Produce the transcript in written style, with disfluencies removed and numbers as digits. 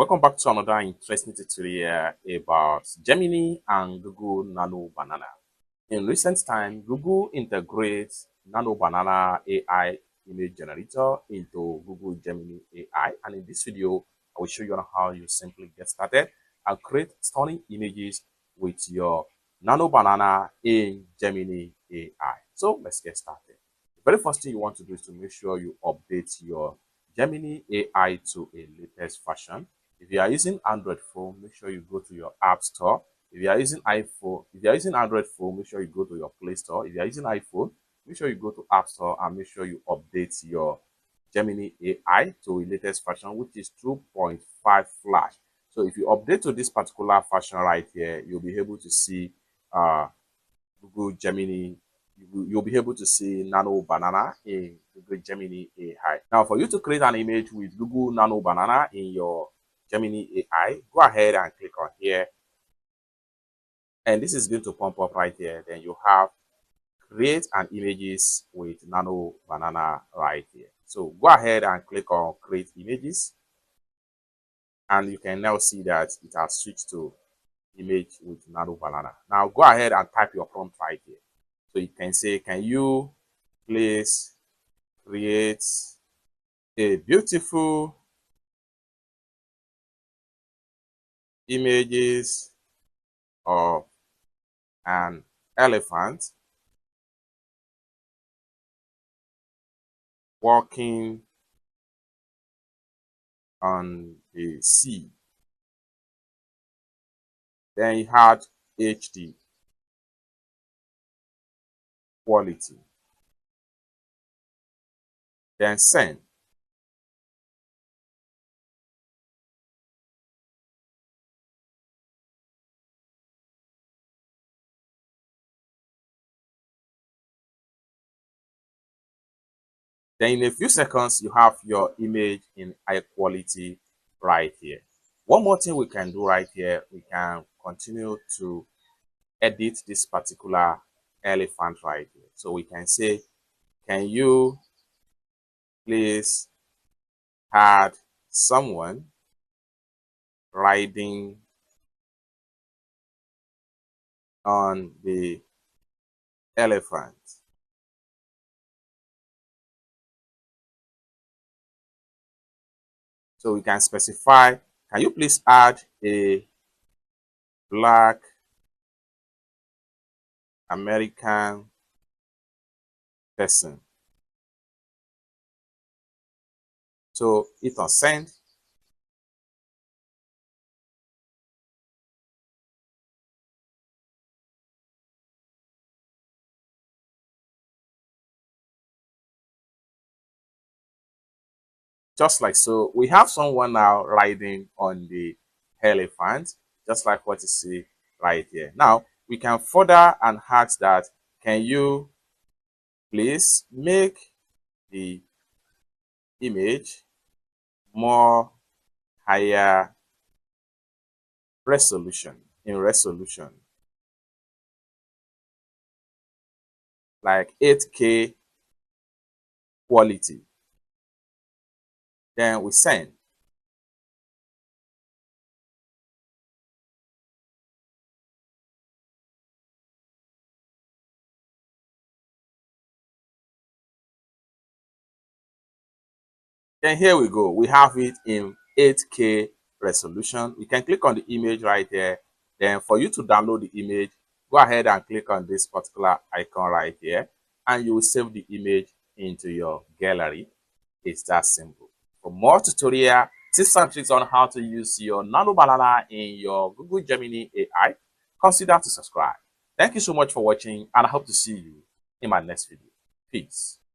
Welcome back to another interesting tutorial about Gemini and Google Nano Banana. In recent time, Google integrates Nano Banana AI image generator into Google Gemini AI, and in this video, I will show you on how you simply get started and create stunning images with your Nano Banana in Gemini AI. So let's get started. The very first thing you want to do is to make sure you update your Gemini AI to a latest version. If you are using Android phone, make sure you go to your App Store. If you are using iPhone, if you are using Android phone, make sure you go to your Play Store. If you are using iPhone, make sure you go to App Store and make sure you update your Gemini AI to a latest version, which is 2.5 Flash. So if you update to this particular version right here, you'll be able to see Google Gemini. You'll be able to see Nano Banana in Google Gemini AI. Now, for you to create an image with Google Nano Banana in your Gemini AI, go ahead and click on here. And this is going to pump up right here. Then you have create an images with Nano Banana right here. So go ahead and click on create images. And you can now see that it has switched to image with Nano Banana. Now go ahead and type your prompt right here. So you can say, can you please create a beautiful images of an elephant walking on the sea. Then you had HD quality. Then send. Then in a few seconds, you have your image in high quality right here. One more thing we can do right here, we can continue to edit this particular elephant right here. So we can say, can you please add someone riding on the elephant? So we can specify, can you please add a Black American person? So hit on send. Just like so, we have someone now riding on the elephant, just like what you see right here. Now, we can further enhance that. Can you please make the image more higher resolution, like 8K quality? Then we send. Then here we go. We have it in 8K resolution. You can click on the image right there. Then for you to download the image, go ahead and click on this particular icon right here, and you will save the image into your gallery. It's that simple. For more tutorial tips and tricks on how to use your Nano Banana in your Google Gemini AI, consider to subscribe. Thank you so much for watching, and I hope to see you in my next video. Peace.